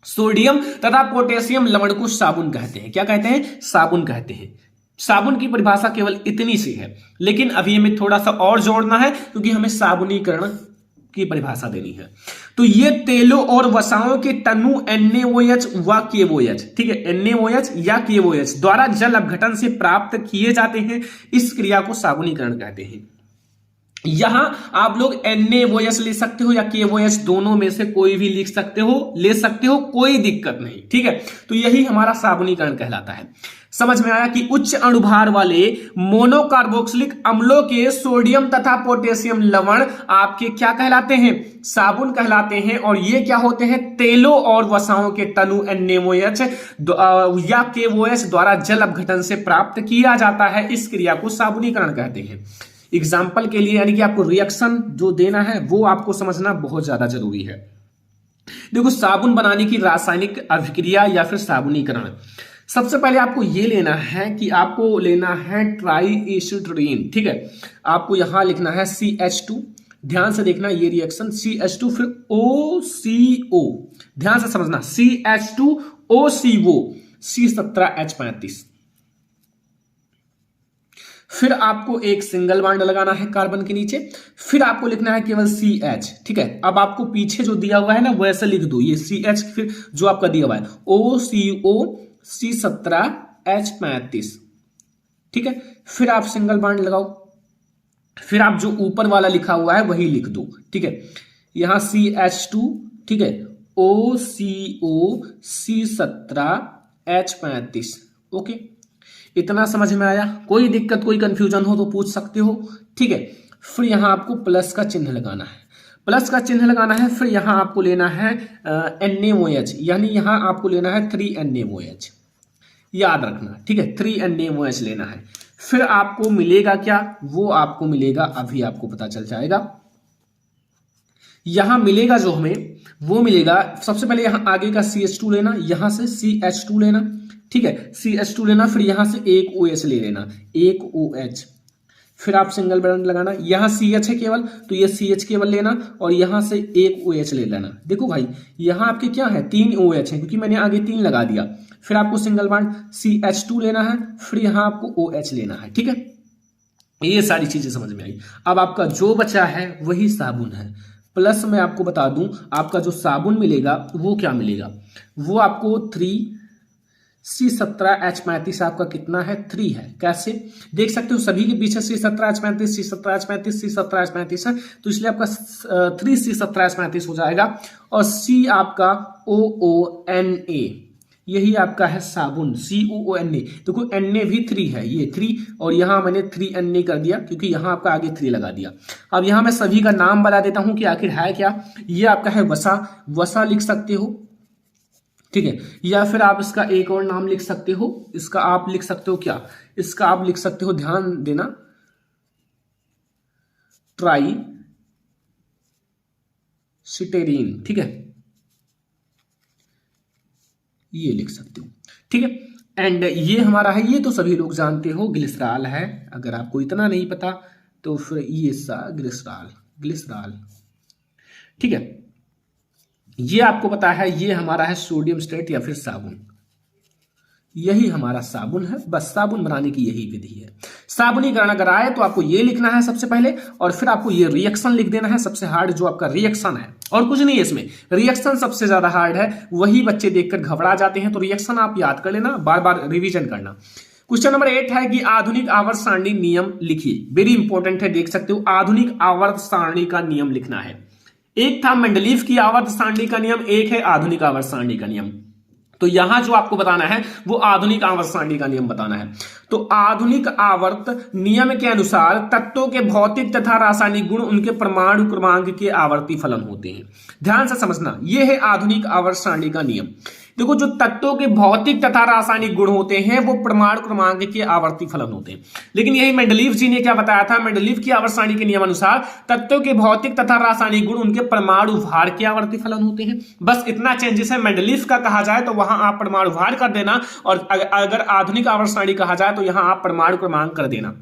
सोडियम तथा पोटेशियम लवण को साबुन कहते हैं। क्या कहते हैं? साबुन कहते हैं। साबुन की परिभाषा केवल इतनी सी है, लेकिन अभी हमें थोड़ा सा और जोड़ना है क्योंकि हमें साबुनीकरण की परिभाषा देनी है। तो ये तेलों और वसाओं के तनु NaOH व KOH, ठीक है, NaOH या KOH द्वारा जल अपघटन से प्राप्त किए जाते हैं। इस क्रिया को साबुनीकरण कहते हैं। यहां आप लोग NaOH ले सकते हो या KOH, दोनों में से कोई भी लिख सकते हो, ले सकते हो, कोई दिक्कत नहीं, ठीक है। तो यही हमारा साबुनीकरण कहलाता है। समझ में आया कि उच्च अणुभार वाले मोनोकार्बोक्सिलिक अम्लों के सोडियम तथा पोटेशियम लवण आपके क्या कहलाते हैं? साबुन कहलाते हैं। और ये क्या होते हैं? तेलों और वसाओं के तनु NaOH या KOH द्वारा जल अपघटन से प्राप्त किया जाता है। इस क्रिया को साबुनीकरण कहते हैं। एग्जाम्पल के लिए यानी कि आपको रिएक्शन जो देना है वो आपको समझना बहुत ज्यादा जरूरी है। देखो साबुन बनाने की रासायनिक अभिक्रिया या फिर साबुनीकरण, सबसे पहले आपको ये लेना है कि आपको लेना है ट्राईएसिटरीन, ठीक है। आपको यहां लिखना है CH2, ध्यान से देखना ये रिएक्शन, CH2 फिर OCO, ध्यान से समझना, CH2OCO C17H35। फिर आपको एक सिंगल बॉन्ड लगाना है कार्बन के नीचे, फिर आपको लिखना है केवल CH, ठीक है। अब आपको पीछे जो दिया हुआ है ना वैसे लिख दो, ये CH फिर जो आपका दिया हुआ है OCO C17H35, ठीक है। फिर आप सिंगल बॉन्ड लगाओ, फिर आप जो ऊपर वाला लिखा हुआ है वही लिख दो, ठीक है। यहां CH2, ठीक है, OCO C17H35, ओके। इतना समझ में आया? कोई दिक्कत कोई कंफ्यूजन हो तो पूछ सकते हो, ठीक है। फिर यहां आपको प्लस का चिन्ह लगाना है, प्लस का चिन्ह लगाना है। फिर यहां आपको लेना है NaOH, यानी यहां आपको लेना है 3NaOH, याद रखना, ठीक है, 3NaOH लेना है। फिर आपको मिलेगा क्या? वो आपको मिलेगा, अभी आपको पता चल जाएगा। यहां मिलेगा जो हमें वो मिलेगा, सबसे पहले यहां आगे का CH2 लेना, यहां से CH2 लेना, ठीक है, CH2 लेना, फिर यहां से एक OH ले लेना, एक OH, फिर आप सिंगल बॉन्ड लगाना। यहां CH है केवल, तो ये CH केवल लेना और यहां से एक OH ले लेना। देखो भाई यहां आपके क्या है? 3 OH है क्योंकि मैंने आगे 3 लगा दिया। फिर आपको सिंगल बॉन्ड CH2 लेना है, फिर यहां आपको OH लेना है, ठीक है। ये सारी चीजें समझ में आई। अब आपका जो बचा है वही साबुन है। प्लस मैं आपको बता दूं, आपका जो साबुन मिलेगा वो क्या मिलेगा? वो आपको 3C17H35 आपका कितना है? 3 है। कैसे देख सकते हो? सभी के पीछे C17H35 है, तो इसलिए आपका 3C17H35 हो जाएगा। और C आपका OONA, यही आपका है साबुन, COONA। देखो Na भी 3 है, ये 3, और यहां मैंने 3Na कर दिया क्योंकि यहां आपका आगे 3 लगा दिया। अब यहां मैं सभी का नाम बता देता हूं कि आखिर है क्या। ये आपका है वसा लिख सकते हो, ठीक है, या फिर आप इसका एक और नाम लिख सकते हो। इसका आप लिख सकते हो क्या? इसका आप लिख सकते हो, ध्यान देना, ट्राईसिटेरीन, ठीक है, ये लिख सकते हो, ठीक है। एंड ये हमारा है, ये तो सभी लोग जानते हो, ग्लिसरॉल है। अगर आपको इतना नहीं पता तो फिर ये ग्लिसरॉल, ठीक है। ये आपको पता है, ये हमारा है सोडियम स्टेट या फिर साबुन, यही हमारा साबुन है। बस साबुन बनाने की यही विधि है। साबुनीकरण अगर आए तो आपको ये लिखना है सबसे पहले, और फिर आपको ये रिएक्शन लिख देना है। सबसे हार्ड जो आपका रिएक्शन है, और कुछ नहीं है इसमें, रिएक्शन सबसे ज्यादा हार्ड है, वही बच्चे देखकर घबरा जाते हैं। तो रिएक्शन आप याद कर लेना, बार बार रिवीजन करना। क्वेश्चन नंबर 8 है कि आधुनिक आवर्त सारणी नियम लिखिए। वेरी इंपॉर्टेंट है, देख सकते हो, आधुनिक आवर्त सारणी का नियम लिखना है। एक था मेंडलीव की आवर्त सारणी का नियम, एक है आधुनिक आवर्त सारणी का नियम। तो यहां जो आपको बताना है वो आधुनिक आवर्त सारणी का नियम बताना है। तो आधुनिक आवर्त नियम के अनुसार तत्वों के भौतिक तथा रासायनिक गुण उनके परमाणु क्रमांक के आवर्ती फलन होते हैं। ध्यान से समझना, यह है आधुनिक आवर्त सारणी का नियम। देखो, जो तत्वों के भौतिक तथा रासायनिक गुण होते हैं वो परमाणु क्रमांक के आवर्ती फलन होते हैं। लेकिन यही मेंडलीव जी ने क्या बताया था, मेंडलीव की आवर्त सारणी के नियम अनुसार तत्वों के भौतिक तथा रासायनिक गुण उनके परमाणु भार के आवर्ती फलन होते हैं। बस इतना चेंजेस है। मेंडलीव का कहा जाए तो वहां आप परमाणु भार कर देना, और अगर आधुनिक आवर्त सारणी कहा जाए तो यहां आप परमाणु क्रमांक कर देना।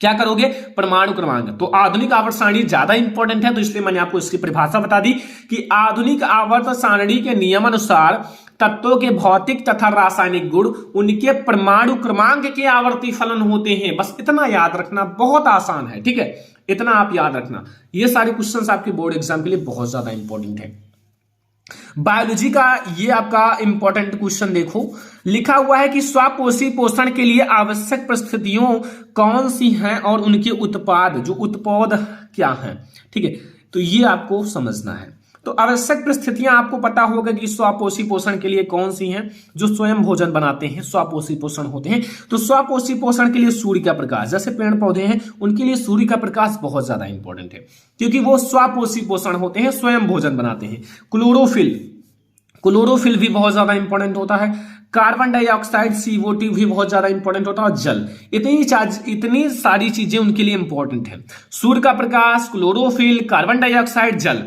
क्या करोगे, परमाणु क्रमांक। तो आधुनिक आवर्त सारणी ज्यादा इंपॉर्टेंट है, तो इसलिए मैंने आपको इसकी परिभाषा बता दी कि आधुनिक आवर्त सारणी के नियमानुसार तत्वों के भौतिक तथा रासायनिक गुण उनके परमाणु क्रमांक के आवर्ती फलन होते हैं। बस इतना याद रखना, बहुत आसान है, ठीक है, इतना आप याद रखना। ये सारे क्वेश्चंस आपके बोर्ड एग्जाम के लिए बहुत ज्यादा इंपॉर्टेंट है। बायोलॉजी का ये आपका इंपॉर्टेंट क्वेश्चन देखो, लिखा हुआ है कि स्वापोषी पोषण के लिए आवश्यक परिस्थितियों कौन सी हैं और उनके उत्पाद, जो उत्पाद क्या हैं, ठीक है, तो ये आपको समझना है। तो आवश्यक परिस्थितियां आपको पता होगा कि स्वापोषी पोषण के लिए कौन सी हैं। जो स्वयं भोजन बनाते हैं स्वापोषी पोषण होते हैं। तो स्वापोषी पोषण के लिए सूर्य का प्रकाश, जैसे पेड़ पौधे हैं उनके लिए सूर्य का प्रकाश बहुत ज्यादा इंपॉर्टेंट है, क्योंकि वो स्वापोषी पोषण होते हैं, स्वयं भोजन बनाते हैं। क्लोरोफिल भी बहुत ज्यादा इंपॉर्टेंट होता है। कार्बन डाइऑक्साइड CO2 भी बहुत ज्यादा इंपॉर्टेंट होता है, और जल। इतनी सारी चीजें उनके लिए इंपॉर्टेंट है। सूर्य का प्रकाश, क्लोरोफिल, कार्बन डाइऑक्साइड, जल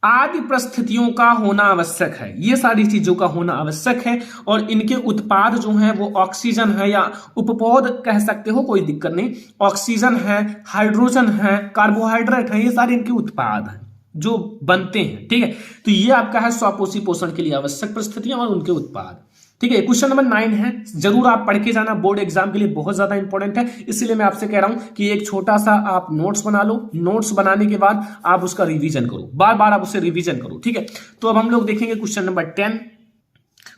आदि परिस्थितियों का होना आवश्यक है। ये सारी चीजों का होना आवश्यक है, और इनके उत्पाद जो हैं वो ऑक्सीजन है, या उपपौध कह सकते हो, कोई दिक्कत नहीं। ऑक्सीजन है, हाइड्रोजन है, कार्बोहाइड्रेट है, ये सारे इनके उत्पाद हैं जो बनते हैं, ठीक है। तो ये आपका है स्वापोषी पोषण के लिए आवश्यक परिस्थितियां और उनके उत्पाद, ठीक है। क्वेश्चन नंबर 9 है, जरूर आप पढ़ के जाना, बोर्ड एग्जाम के लिए बहुत ज्यादा इंपॉर्टेंट है। इसलिए मैं आपसे कह रहा हूं कि एक छोटा सा आप नोट्स बना लो, नोट्स बनाने के बाद आप उसका रिवीजन करो, बार बार आप उसे रिवीजन करो, ठीक है। तो अब हम लोग देखेंगे क्वेश्चन नंबर 10।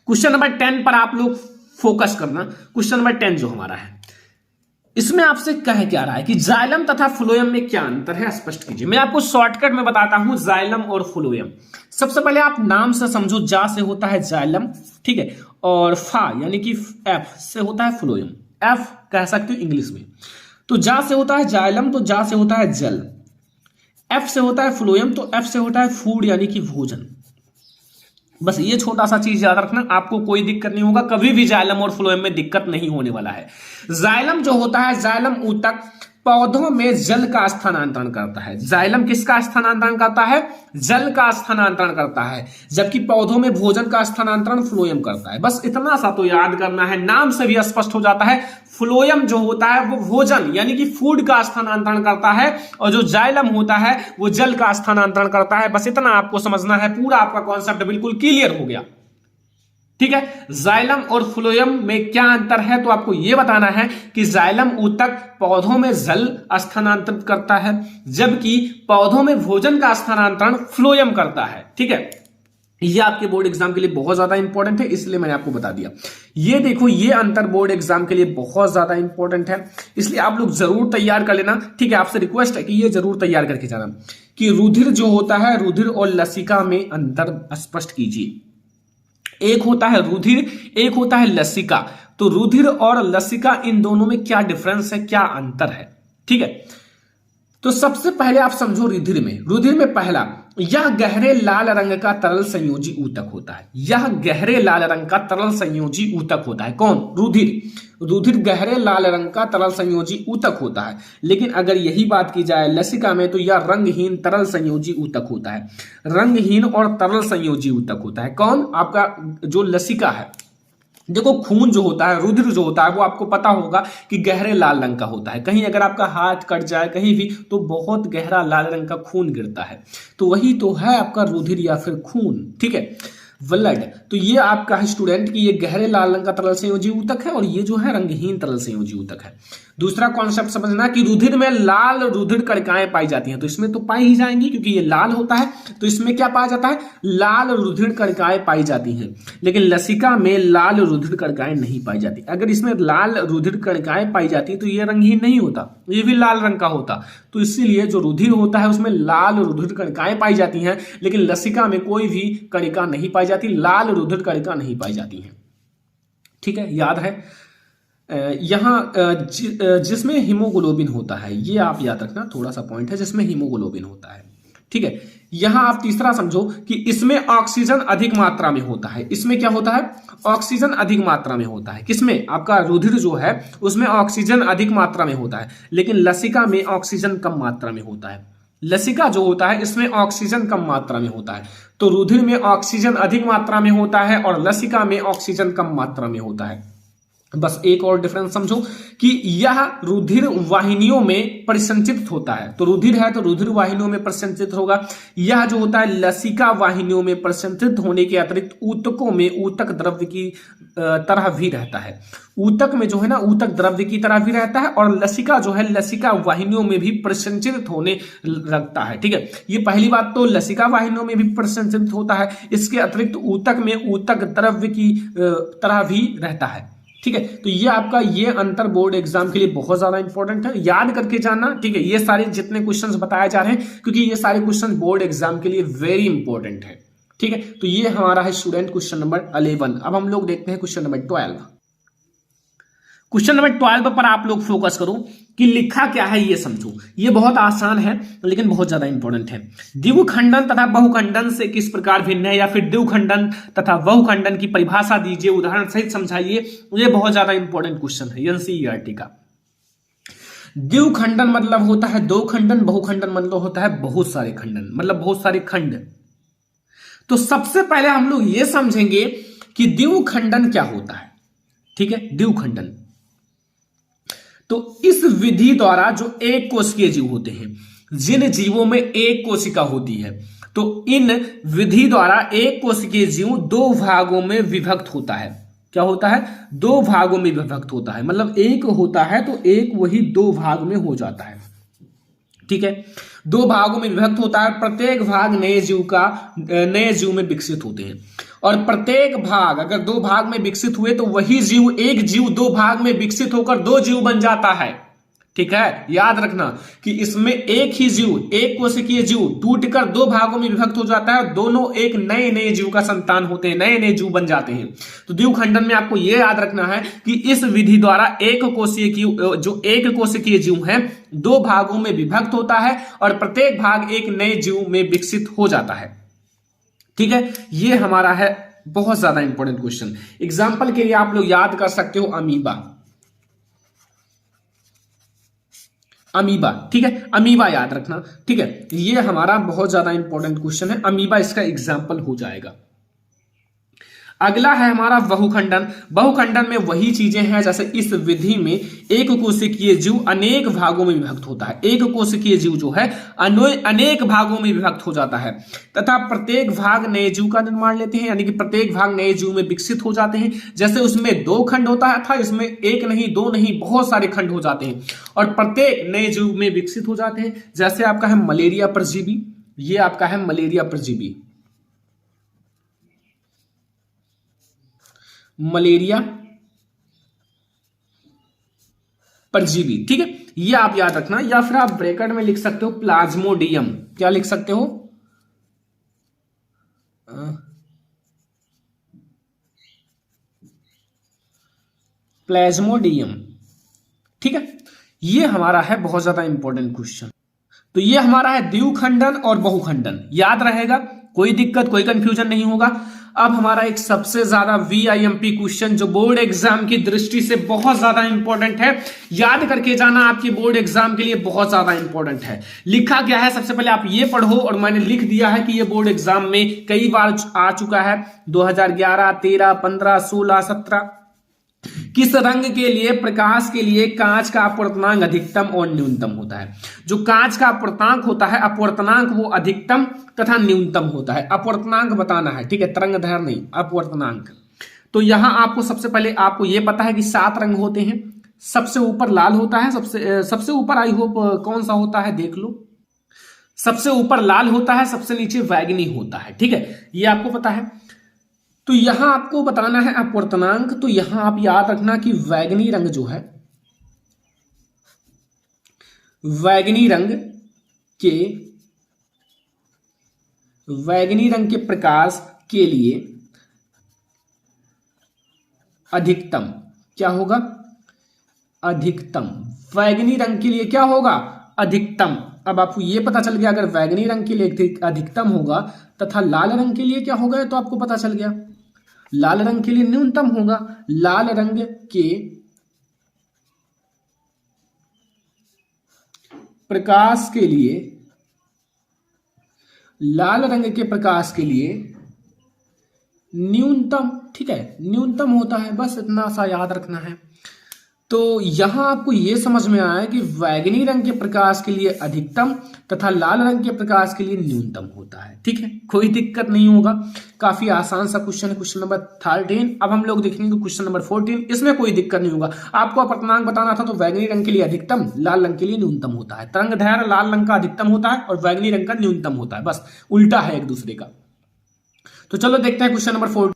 क्वेश्चन नंबर 10 पर आप लोग फोकस करना। क्वेश्चन नंबर 10 जो हमारा है, इसमें आपसे कह क्या रहा है कि जाइलम तथा फ्लोएम में क्या अंतर है, स्पष्ट कीजिए। मैं आपको शॉर्टकट में बताता हूं जाइलम और फ्लोएम। सबसे पहले आप नाम से समझो, जा से होता है जाइलम, ठीक है, और फा यानी कि एफ से होता है फ्लोएम। एफ कह सकते हो इंग्लिश में। तो जा से होता है जाइलम, तो जा से होता है जल। एफ से होता है फ्लोएम, तो एफ से होता है फूड यानी कि भोजन। बस ये छोटा सा चीज याद रखना, आपको कोई दिक्कत नहीं होगा, कभी भी जाइलम और फ्लोएम में दिक्कत नहीं होने वाला है। जाइलम जो होता है, जाइलम ऊतक पौधों में जल का स्थानांतरण करता है। जाइलम किसका स्थानांतरण करता है, जल का स्थानांतरण करता है, जबकि पौधों में भोजन का स्थानांतरण फ्लोएम करता है। बस इतना सा तो याद करना है, नाम से भी स्पष्ट हो जाता है। फ्लोएम जो होता है वो भोजन यानी कि फूड का स्थानांतरण करता है, और जो जाइलम होता है वो जल का स्थानांतरण करता है। बस इतना आपको समझना है, पूरा आपका कॉन्सेप्ट बिल्कुल क्लियर हो गया, ठीक है। जाइलम और फ्लोएम में क्या अंतर है, तो आपको यह बताना है कि जाइलम ऊतक पौधों में जल स्थानांतरित करता है, जबकि पौधों में भोजन का स्थानांतरण फ्लोएम करता है, ठीक है। ये आपके बोर्ड एग्जाम के लिए बहुत ज्यादा इंपॉर्टेंट है, इसलिए मैंने आपको बता दिया। ये देखो, ये अंतर बोर्ड एग्जाम के लिए बहुत ज्यादा इंपॉर्टेंट है, इसलिए आप लोग जरूर तैयार कर लेना, ठीक है। आपसे रिक्वेस्ट है कि ये जरूर तैयार करके जाना कि रुधिर जो होता है, रुधिर और लसिका में अंतर स्पष्ट कीजिए। एक होता है रुधिर, एक होता है लसिका। तो रुधिर और लसिका, इन दोनों में क्या डिफरेंस है, क्या अंतर है, ठीक है। तो सबसे पहले आप समझो रुधिर में पहला, यह गहरे लाल रंग का तरल संयोजी ऊतक होता है। यह गहरे लाल रंग का तरल संयोजी ऊतक होता है। कौन, रुधिर गहरे लाल रंग का तरल संयोजी ऊतक होता है। लेकिन अगर यही बात की जाए लसिका में, तो यह रंगहीन तरल संयोजी ऊतक होता है। रंगहीन और तरल संयोजी ऊतक होता है। कौन, आपका जो लसिका है, देखो खून जो होता है, रुधिर जो होता है, वो आपको पता होगा कि गहरे लाल रंग का होता है। कहीं अगर आपका हाथ कट जाए कहीं भी तो बहुत गहरा लाल रंग का खून गिरता है, तो वही तो है आपका रुधिर या फिर खून, ठीक है, ब्लड। तो ये आपका है स्टूडेंट कि ये गहरे लाल रंग का तरल संयोजी ऊतक है और ये जो है रंगहीन तरल संयोजी ऊतक है। दूसरा कॉन्सेप्ट समझना कि रुधिर में लाल रुधिर कणिकाएं पाई जाती हैं, तो इसमें तो पाई ही जाएंगी क्योंकि ये लाल होता है, तो इसमें क्या पाया जाता है, लाल रुधिर कणिकाएं पाई जाती हैं। लेकिन लसिका में लाल रुधिर कणिकाएं नहीं पाई जाती। अगर इसमें लाल रुधिर कणिकाएं पाई जाती तो ये रंगहीन नहीं होता, ये भी लाल रंग का होता। तो इसीलिए जो रुधिर होता है उसमें लाल रुधिर कणिकाएं पाई जाती हैं, लेकिन लसिका में कोई भी कणिका नहीं पाई जाती, लाल रुधिर कणिका नहीं पाई जाती है, ठीक है, याद है। यहां जिसमें हीमोग्लोबिन होता है, ये आप याद रखना, थोड़ा सा पॉइंट है, जिसमें हीमोग्लोबिन होता है, ठीक है। यहां आप तीसरा समझो कि इसमें ऑक्सीजन अधिक मात्रा में होता है। इसमें क्या होता है, ऑक्सीजन अधिक मात्रा में होता है। किसमें, आपका रुधिर जो है उसमें ऑक्सीजन अधिक मात्रा में होता है, लेकिन लसिका में ऑक्सीजन कम मात्रा में होता है। लसिका जो होता है इसमें ऑक्सीजन कम मात्रा में होता है, तो रुधिर में ऑक्सीजन अधिक मात्रा में होता है और लसिका में ऑक्सीजन कम मात्रा में होता है। बस एक और डिफरेंस समझो कि यह रुधिर वाहिनियों में परिसंचित होता है, तो रुधिर है तो रुधिर वाहिनियों में परिसंचित होगा। यह जो होता है लसिका वाहिनियों में परिसंचित होने के अतिरिक्त ऊतकों में ऊतक द्रव्य की तरह भी रहता है। ऊतक में जो है ना, ऊतक द्रव्य की तरह भी रहता है, और लसिका जो है लसिका वाहिनियों में भी परिसंचित होने लगता है, ठीक है। ये पहली बात तो लसिका वाहिनियों में भी परिसंचित होता है, इसके अतिरिक्त ऊतक में ऊतक द्रव्य की तरह भी रहता है, ठीक है। तो ये आपका ये अंतर बोर्ड एग्जाम के लिए बहुत ज्यादा इंपॉर्टेंट है, याद करके जाना, ठीक है। ये सारे जितने क्वेश्चंस बताए जा रहे हैं, क्योंकि ये सारे क्वेश्चन बोर्ड एग्जाम के लिए वेरी इंपॉर्टेंट है, ठीक है। तो ये हमारा है स्टूडेंट क्वेश्चन नंबर 11। अब हम लोग देखते हैं क्वेश्चन नंबर 12। क्वेश्चन नंबर 12 पर आप लोग फोकस करो कि लिखा क्या है ये समझो। ये बहुत आसान है लेकिन बहुत ज्यादा इंपॉर्टेंट है। द्विखंडन तथा बहुखंडन से किस प्रकार भिन्न है, या फिर द्विखंडन तथा बहुखंडन की परिभाषा दीजिए, उदाहरण सहित समझाइए। ये बहुत ज्यादा इंपॉर्टेंट क्वेश्चन है एनसीईआरटी का। द्विखंडन मतलब होता है दो खंडन, बहुखंडन मतलब होता है बहुत सारे खंडन, मतलब बहुत सारे खंड। तो सबसे पहले हम लोग ये समझेंगे कि द्विखंडन क्या होता है, ठीक है। द्विखंडन तो इस विधि द्वारा जो एक कोशिकीय जीव होते हैं, जिन जीवों में एक कोशिका होती है, तो इन विधि द्वारा एक कोशिकीय जीव दो भागों में विभक्त होता है। क्या होता है, दो भागों में विभक्त होता है, मतलब एक होता है तो एक वही दो भाग में हो जाता है, ठीक है। दो भागों में विभक्त होता है, प्रत्येक भाग नए जीव में विकसित होते हैं, और प्रत्येक भाग अगर दो भाग में विकसित हुए तो वही जीव, एक जीव दो भाग में विकसित होकर दो जीव बन जाता है, ठीक है। याद रखना कि इसमें एक ही जीव, एक कोशिकीय जीव टूटकर दो भागों में विभक्त हो जाता है और दोनों एक नए नए जीव का संतान होते हैं, नए नए जीव बन जाते हैं। तो द्विखंडन में आपको यह याद रखना है कि इस विधि द्वारा एक कोशिकीय जीव है दो भागों में विभक्त होता है और प्रत्येक भाग एक नए जीव में विकसित हो जाता है, ठीक है। ये हमारा है बहुत ज्यादा इंपॉर्टेंट क्वेश्चन। एग्जाम्पल के लिए आप लोग याद कर सकते हो अमीबा, ठीक है। अमीबा याद रखना, ठीक है। ये हमारा बहुत ज्यादा इंपॉर्टेंट क्वेश्चन है, अमीबा इसका एग्जाम्पल हो जाएगा। अगला है हमारा बहुखंडन। बहुखंडन में वही चीजें हैं जैसे इस विधि में एक कोशिकीय जीव अनेक भागों में विभक्त होता है। एक कोशिकीय जीव जो है अनेक भागों में विभक्त हो जाता है तथा प्रत्येक भाग नए जीव का निर्माण लेते हैं, यानी कि प्रत्येक भाग नए जीव में विकसित हो जाते हैं। जैसे उसमें दो खंड होता है था, इसमें एक नहीं दो नहीं बहुत सारे खंड हो जाते हैं और प्रत्येक नए जीव में विकसित हो जाते हैं। जैसे आपका है मलेरिया परजीवी, ये आपका है मलेरिया परजीवी, मलेरिया परजीवी, ठीक है। ये आप याद रखना, या फिर आप ब्रैकेट में लिख सकते हो प्लाज्मोडियम। क्या लिख सकते हो, प्लाज्मोडियम, ठीक है। ये हमारा है बहुत ज्यादा इंपॉर्टेंट क्वेश्चन। तो ये हमारा है द्विखंडन और बहुखंडन, याद रहेगा, कोई दिक्कत कोई कंफ्यूजन नहीं होगा। अब हमारा एक सबसे ज्यादा वीआईएमपी क्वेश्चन जो बोर्ड एग्जाम की दृष्टि से बहुत ज्यादा इंपॉर्टेंट है, याद करके जाना, आपकी बोर्ड एग्जाम के लिए बहुत ज्यादा इंपॉर्टेंट है। लिखा क्या है सबसे पहले आप ये पढ़ो, और मैंने लिख दिया है कि ये बोर्ड एग्जाम में कई बार आ चुका है, 2011, 13, 15, 16, 17। किस रंग के लिए, प्रकाश के लिए कांच का अपवर्तनांक अधिकतम और न्यूनतम होता है। जो कांच का अपवर्तनांक होता है, अपवर्तनांक वो अधिकतम तथा न्यूनतम होता है। अपवर्तनांक बताना है, ठीक है, तरंगदैर्घ्य नहीं, अपवर्तनांक। तो यहां आपको सबसे पहले आपको यह पता है कि 7 रंग होते हैं। सबसे ऊपर लाल होता है, सबसे ऊपर आई होप कौन सा होता है देख लो, सबसे ऊपर लाल होता है, सबसे नीचे बैगनी होता है, ठीक है, ये आपको पता है। तो यहां आपको बताना है अपवर्तनांक, तो यहां आप याद रखना कि बैगनी रंग जो है, बैगनी रंग के प्रकाश के लिए अधिकतम क्या होगा, अधिकतम। बैगनी रंग के लिए क्या होगा, अधिकतम। अब आपको यह पता चल गया, अगर बैगनी रंग के लिए अधिकतम होगा तथा लाल रंग के लिए क्या होगा, तो आपको पता चल गया, लाल रंग के लिए न्यूनतम होगा। लाल रंग के प्रकाश के लिए, लाल रंग के प्रकाश के लिए न्यूनतम, ठीक है, न्यूनतम होता है, बस इतना सा याद रखना है। तो यहां आपको यह समझ में आया कि बैगनी रंग के प्रकाश के लिए अधिकतम तथा लाल रंग के प्रकाश के लिए न्यूनतम होता है, ठीक है, कोई दिक्कत नहीं होगा। काफी आसान सा क्वेश्चन है, क्वेश्चन नंबर 13। अब हम लोग देखेंगे क्वेश्चन नंबर 14, इसमें कोई दिक्कत नहीं होगा। आपको अपवर्तनांक बताना था, तो बैगनी रंग के लिए अधिकतम, लाल रंग के लिए न्यूनतम होता है। तरंगदैर्घ्य लाल रंग का अधिकतम होता है और बैगनी रंग का न्यूनतम होता है, बस उल्टा है एक दूसरे का। तो चलो देखते हैं क्वेश्चन नंबर 14।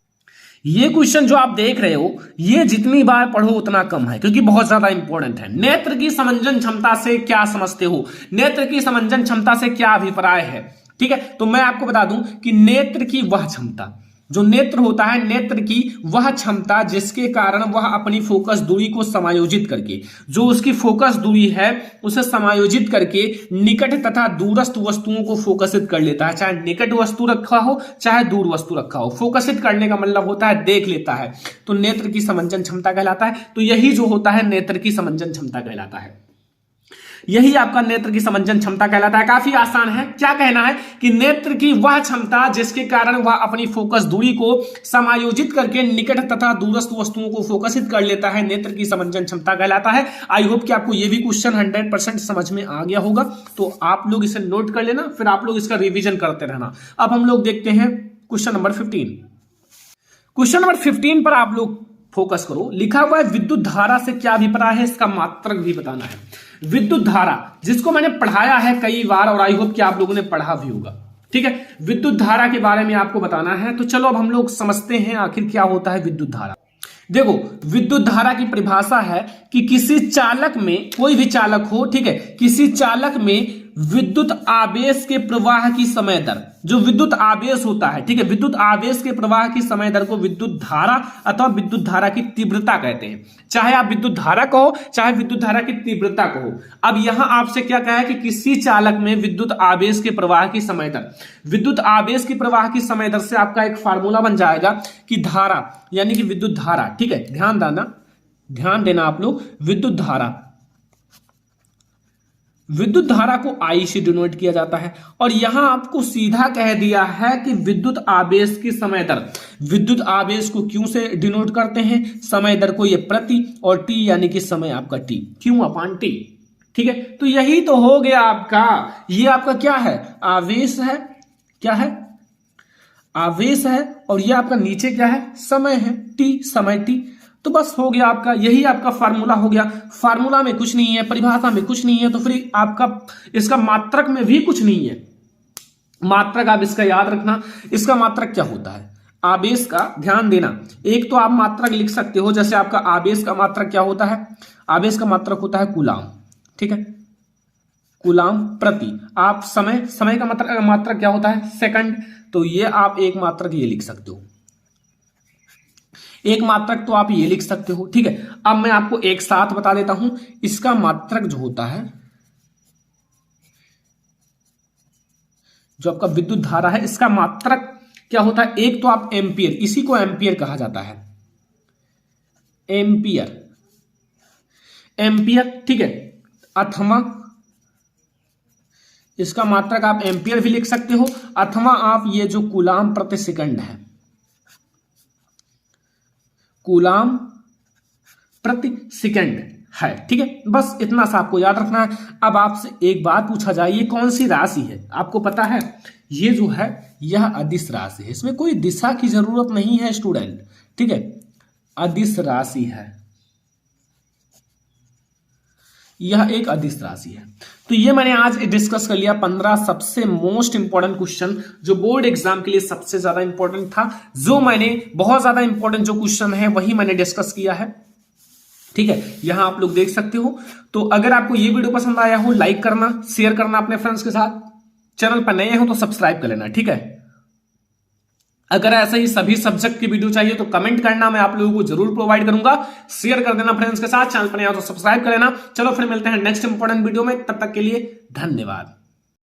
ये क्वेश्चन जो आप देख रहे हो, ये जितनी बार पढ़ो उतना कम है, क्योंकि बहुत ज्यादा इंपॉर्टेंट है। नेत्र की समंजन क्षमता से क्या समझते हो, नेत्र की समंजन क्षमता से क्या अभिप्राय है, ठीक है। तो मैं आपको बता दूं कि नेत्र की वह क्षमता, जो नेत्र होता है, नेत्र की वह क्षमता जिसके कारण वह अपनी फोकस दूरी को समायोजित करके, जो उसकी फोकस दूरी है उसे समायोजित करके निकट तथा दूरस्थ वस्तुओं को फोकसित कर लेता है। चाहे निकट वस्तु रखा हो चाहे दूर वस्तु रखा हो, फोकसित करने का मतलब होता है देख लेता है, तो नेत्र की समंजन क्षमता कहलाता है। तो यही जो होता है नेत्र की समंजन क्षमता कहलाता है, यही आपका नेत्र की समंजन क्षमता कहलाता है। काफी आसान है, क्या कहना है कि नेत्र की वह क्षमता जिसके कारण वह अपनी फोकस दूरी को समायोजित करके निकट तथा दूरस्थ वस्तुओं को फोकसित कर लेता है, नेत्र की समंजन क्षमता कहलाता है। आई होप कि आपको यह भी क्वेश्चन 100% समझ में आ गया होगा, तो आप लोग इसे नोट कर लेना, फिर आप लोग इसका रिविजन करते रहना। अब हम लोग देखते हैं क्वेश्चन नंबर 15। क्वेश्चन नंबर 15 पर आप लोग फोकस करो। लिखा हुआ है विद्युत धारा से क्या अभिप्राय है, इसका मात्रक भी बताना है। विद्युत धारा जिसको मैंने पढ़ाया है कई बार, और आई होप कि आप लोगों ने पढ़ा भी होगा, ठीक है। विद्युत धारा के बारे में आपको बताना है, तो चलो अब हम लोग समझते हैं आखिर क्या होता है विद्युत धारा। देखो, विद्युत धारा की परिभाषा है कि किसी चालक में, कोई भी चालक हो, ठीक है, किसी चालक में विद्युत आवेश के प्रवाह की समय दर, जो विद्युत आवेश होता है, ठीक है, विद्युत आवेश के प्रवाह की समय दर को विद्युत धारा अथवा विद्युत धारा की तीव्रता कहते हैं। चाहे आप विद्युत धारा कहो चाहे विद्युत धारा की तीव्रता कहो। अब यहां आपसे क्या कहा है कि किसी चालक में विद्युत आवेश के प्रवाह की समय दर, विद्युत आवेश के प्रवाह की समय दर से आपका एक फार्मूला बन जाएगा कि धारा यानी कि विद्युत धारा, ठीक है, ध्यान देना आप लोग, विद्युत धारा को I से डिनोट किया जाता है। और यहां आपको सीधा कह दिया है कि विद्युत आवेश की समय दर, विद्युत आवेश को Q से डिनोट करते हैं, समय दर को ये प्रति, और T यानी कि समय आपका T, Q/T, ठीक है। तो यही तो हो गया आपका, ये आपका क्या है, आवेश है, क्या है, आवेश है, और ये आपका नीचे क्या है, समय है, T, समय T। तो बस हो गया आपका, यही आपका फार्मूला हो गया। फार्मूला में कुछ नहीं है, परिभाषा में कुछ नहीं है, तो फिर आपका इसका मात्रक में भी कुछ नहीं है। मात्रक आप इसका याद रखना, इसका मात्रक क्या होता है, आवेश का, ध्यान देना। एक तो आप मात्रक लिख सकते हो, जैसे आपका आवेश का मात्रक क्या होता है, आवेश का मात्रक होता है कूलाम, ठीक है, कूलाम प्रति। आप समय का मात्रक क्या होता है, सेकंड। तो ये आप एक मात्रक ये लिख सकते हो, एक मात्रक तो आप ये लिख सकते हो, ठीक है। अब मैं आपको एक साथ बता देता हूं, इसका मात्रक जो होता है, जो आपका विद्युत धारा है, इसका मात्रक क्या होता है, एक तो आप एम्पियर, इसी को एम्पियर कहा जाता है, एम्पियर, एम्पियर, ठीक है, अथवा इसका मात्रक आप एम्पियर भी लिख सकते हो, अथवा आप ये जो कूलाम प्रति सेकंड है, कूलाम प्रति सेकंड है, ठीक है, बस इतना सा आपको याद रखना है। अब आपसे एक बात पूछा जाए, ये कौन सी राशि है, आपको पता है ये जो है यह अदिश राशि है, इसमें कोई दिशा की जरूरत नहीं है स्टूडेंट, ठीक है, अदिश राशि है, यह एक अदिश राशि है। तो ये मैंने आज डिस्कस कर लिया 15 सबसे मोस्ट इंपॉर्टेंट क्वेश्चन जो बोर्ड एग्जाम के लिए सबसे ज्यादा इंपॉर्टेंट था, जो मैंने बहुत ज्यादा इंपॉर्टेंट जो क्वेश्चन है वही मैंने डिस्कस किया है, ठीक है, यहां आप लोग देख सकते हो। तो अगर आपको ये वीडियो पसंद आया हो, लाइक करना, शेयर करना अपने फ्रेंड्स के साथ, चैनल पर नए हो तो सब्सक्राइब कर लेना, ठीक है। अगर ऐसे ही सभी सब्जेक्ट की वीडियो चाहिए तो कमेंट करना, मैं आप लोगों को जरूर प्रोवाइड करूंगा, शेयर कर देना फ्रेंड्स के साथ, चैनल पर नए हो तो सब्सक्राइब कर लेना। चलो फिर मिलते हैं नेक्स्ट इंपॉर्टेंट वीडियो में, तब तक के लिए धन्यवाद।